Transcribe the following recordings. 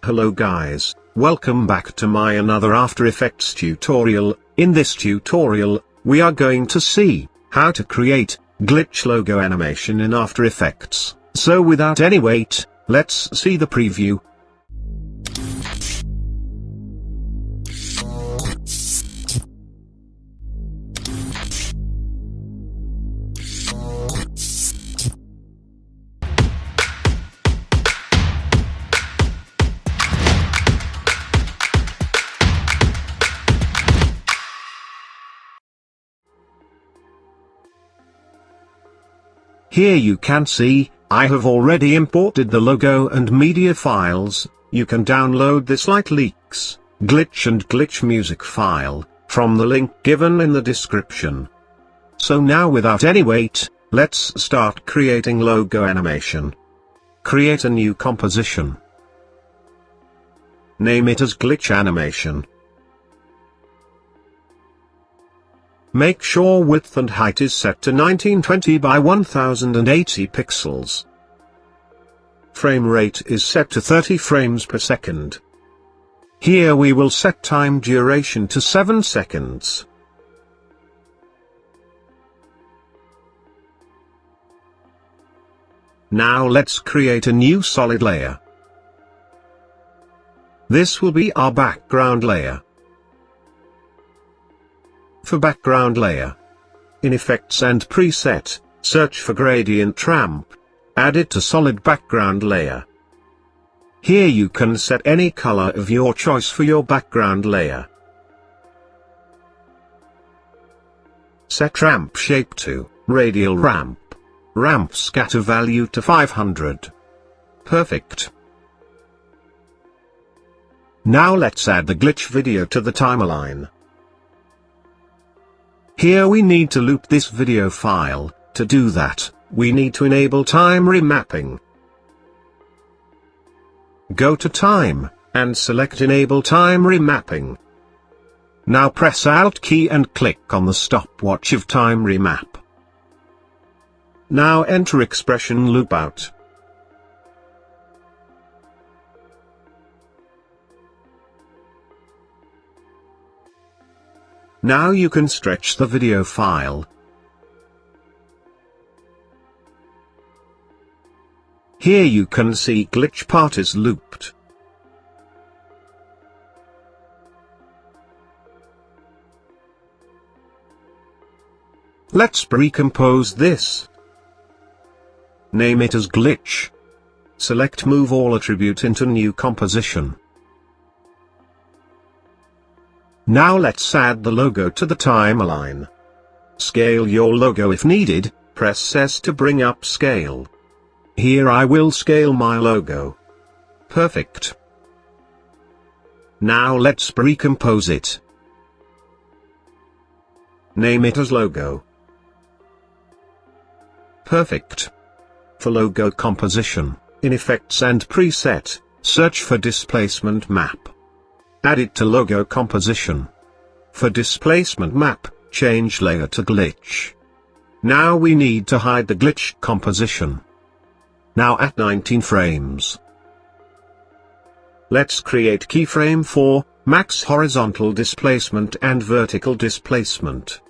Hello guys, welcome back to my another After Effects tutorial. In this tutorial, we are going to see how to create glitch logo animation in After Effects. So without any wait, let's see the preview. Here you can see, I have already imported the logo and media files. You can download this Gltich, glitch and glitch music file, from the link given in the description. So now without any wait, let's start creating logo animation. Create a new composition. Name it as glitch animation. Make sure width and height is set to 1920 by 1080 pixels. Frame rate is set to 30 frames per second. Here we will set time duration to 7 seconds. Now let's create a new solid layer. This will be our background layer. For background layer, in Effects and Preset, search for Gradient Ramp, add it to Solid Background Layer. Here you can set any color of your choice for your background layer. Set Ramp Shape to Radial Ramp. Ramp Scatter value to 500. Perfect. Now let's add the glitch video to the timeline. Here we need to loop this video file. To do that, we need to enable time remapping. Go to Time, and select Enable Time Remapping. Now press Alt key and click on the stopwatch of Time Remap. Now enter expression loopout. Now you can stretch the video file. Here you can see glitch part is looped. Let's recompose this. Name it as glitch. Select Move All Attribute into New Composition. Now let's add the logo to the timeline. Scale your logo if needed, press S to bring up scale. Here I will scale my logo. Perfect. Now let's recompose it. Name it as logo. Perfect. For logo composition, in Effects and Preset, search for Displacement Map. Add it to logo composition. For displacement map, change layer to glitch. Now we need to hide the glitch composition. Now at 19 frames. Let's create keyframe for max horizontal displacement and vertical displacement.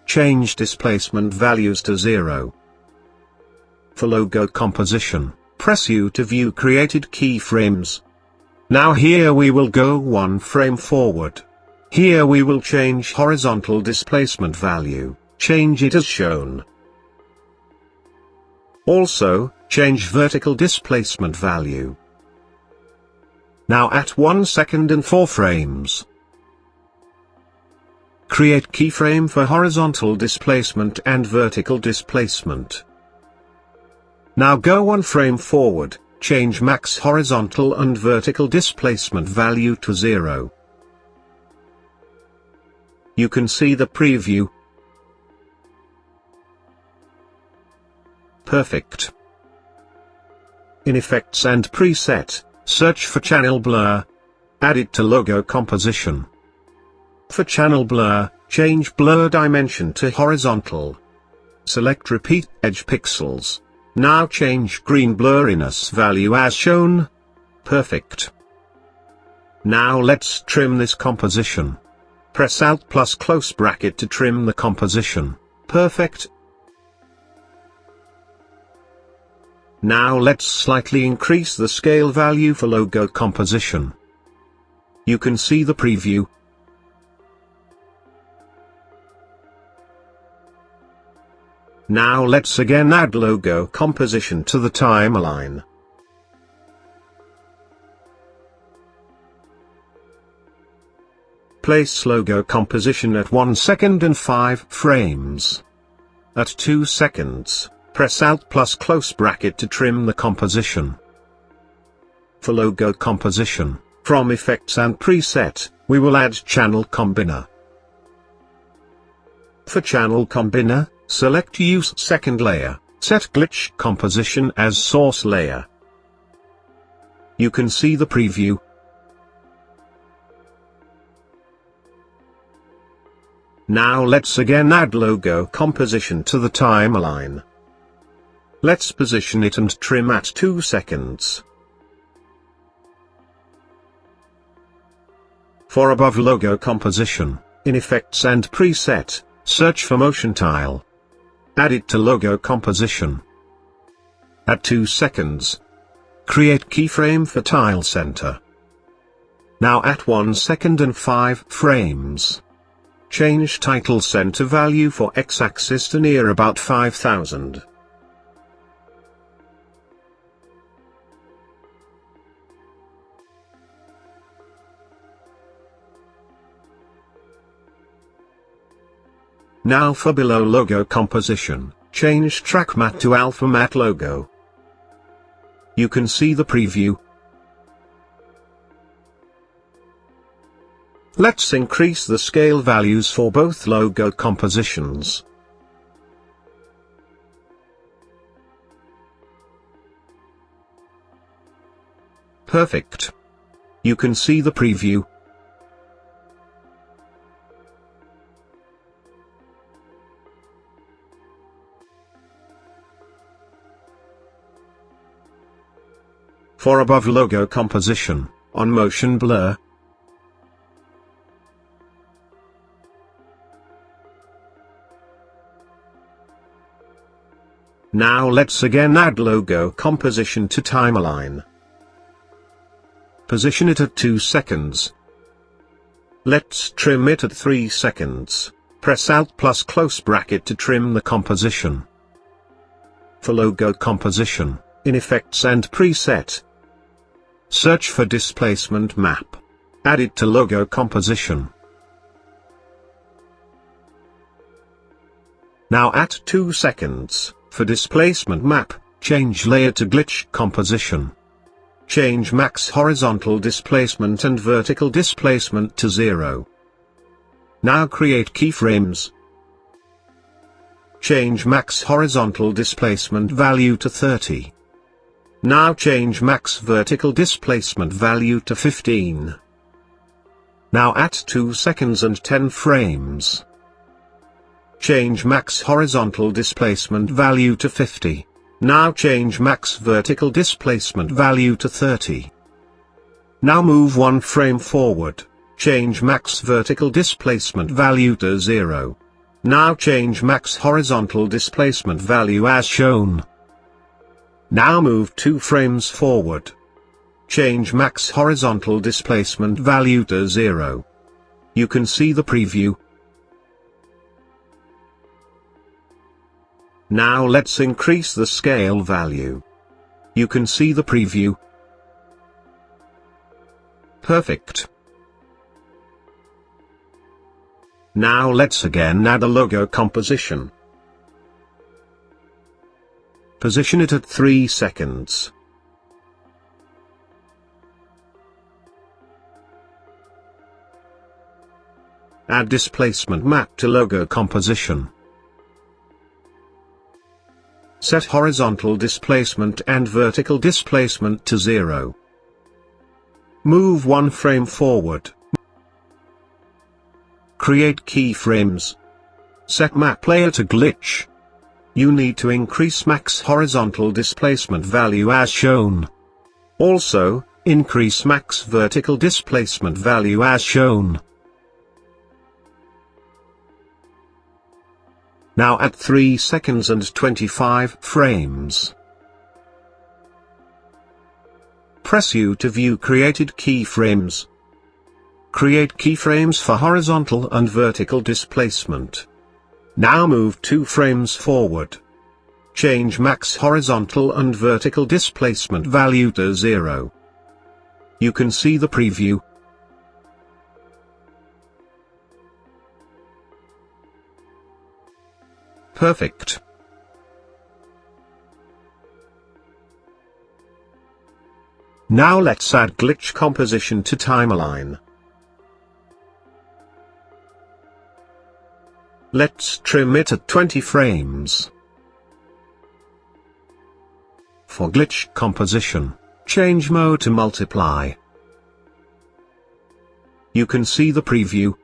Change displacement values to 0. For logo composition, press U to view created keyframes. Now here we will go 1 frame forward. Here we will change horizontal displacement value, change it as shown. Also, change vertical displacement value. Now at 1 second and 4 frames. Create keyframe for horizontal displacement and vertical displacement. Now go 1 frame forward. Change max horizontal and vertical displacement value to 0. You can see the preview. Perfect. In Effects and Preset, search for Channel Blur. Add it to logo composition. For Channel Blur, change blur dimension to horizontal. Select Repeat Edge Pixels. Now change green blurriness value as shown. Perfect. Now let's trim this composition. Press Alt plus close bracket to trim the composition. Perfect. Now let's slightly increase the scale value for logo composition. You can see the preview. Now let's again add logo composition to the timeline. Place logo composition at 1 second and 5 frames. At 2 seconds, press Alt plus close bracket to trim the composition. For logo composition, from Effects and Preset, we will add Channel Combiner. For Channel Combiner, select Use Second Layer, set Glitch Composition as Source Layer. You can see the preview. Now let's again add logo composition to the timeline. Let's position it and trim at 2 seconds. For above logo composition, in Effects and Preset, search for Motion Tile. Add it to logo composition. At 2 seconds. Create keyframe for tile center. Now at 1 second and 5 frames. Change title center value for x-axis to near about 5000. Now for below logo composition, change track matte to alpha matte logo. You can see the preview. Let's increase the scale values for both logo compositions. Perfect. You can see the preview. For above logo composition, on motion blur, now let's again add logo composition to timeline. Position it at 2 seconds. Let's trim it at 3 seconds. Press Alt plus close bracket to trim the composition. For logo composition, in Effects and Preset, search for Displacement Map. Add it to logo composition. Now at 2 seconds. For Displacement Map, change Layer to Glitch Composition. Change Max Horizontal Displacement and Vertical Displacement to 0. Now create keyframes. Change Max Horizontal Displacement value to 30. Now change Max Vertical Displacement value to 15. Now at 2 seconds and 10 frames. Change Max Horizontal Displacement value to 50. Now change Max Vertical Displacement value to 30. Now move 1 frame forward. Change Max Vertical Displacement value to 0. Now change Max Horizontal Displacement value as shown. Now move 2 frames forward. Change Max Horizontal Displacement value to 0. You can see the preview. Now let's increase the scale value. You can see the preview. Perfect. Now let's again add a logo composition. Position it at 3 seconds. Add displacement map to logo composition. Set horizontal displacement and vertical displacement to 0. Move 1 frame forward. Create keyframes. Set map layer to glitch. You need to increase max horizontal displacement value as shown. Also, increase max vertical displacement value as shown. Now at 3 seconds and 25 frames. Press U to view created keyframes. Create keyframes for horizontal and vertical displacement. Now move 2 frames forward. Change max horizontal and vertical displacement value to 0. You can see the preview. Perfect. Now let's add glitch composition to timeline. Let's trim it at 20 frames. For glitch composition, change mode to multiply. You can see the preview.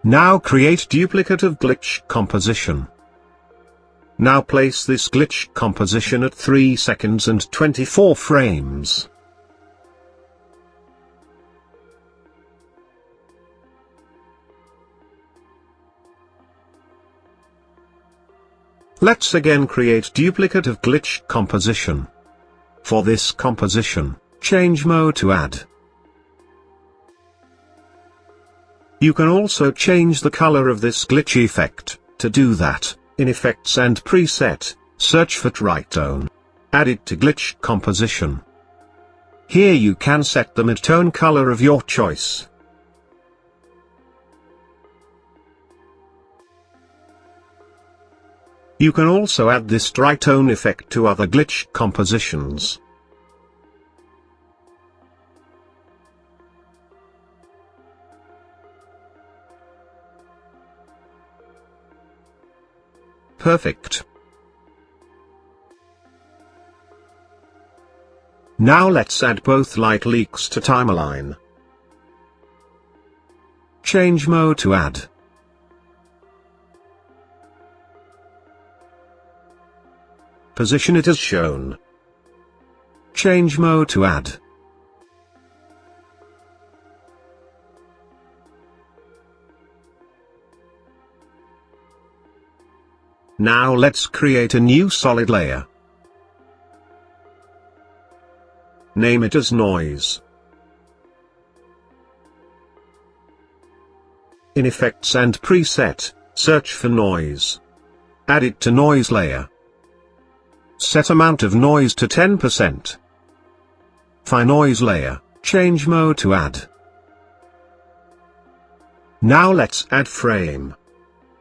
Now create duplicate of glitch composition. Now place this glitch composition at 3 seconds and 24 frames. Let's again create duplicate of glitch composition. For this composition, change mode to add. You can also change the color of this glitch effect. To do that, in Effects and Preset, search for Tritone. Add it to glitch composition. Here you can set the mid-tone color of your choice. You can also add this tritone effect to other glitch compositions. Perfect. Now let's add both light leaks to timeline. Change mode to add. Position it as shown. Change mode to add. Now let's create a new solid layer. Name it as noise. In Effects and Preset, search for noise. Add it to noise layer. Set amount of noise to 10%. For noise layer, change mode to add. Now let's add frame.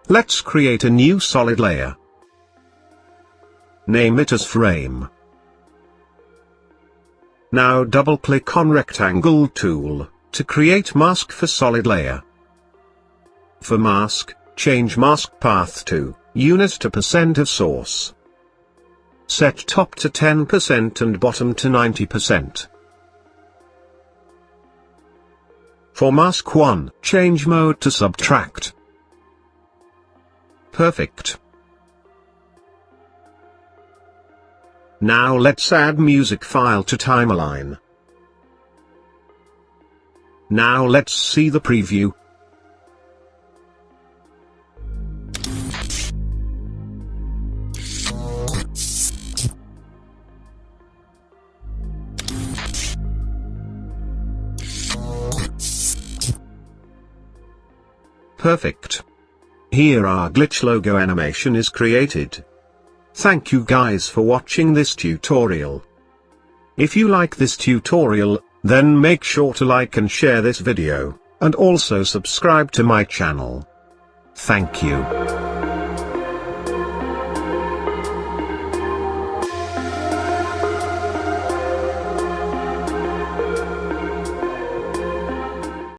Let's create a new solid layer. Name it as frame. Now double-click on rectangle tool, to create mask for solid layer. For mask, change mask path to, unit to % of source. Set top to 10% and bottom to 90%. For mask 1, change mode to subtract. Perfect. Now let's add music file to timeline. Now let's see the preview. Perfect. Here our glitch logo animation is created. Thank you guys for watching this tutorial. If you like this tutorial, then make sure to like and share this video, and also subscribe to my channel. Thank you.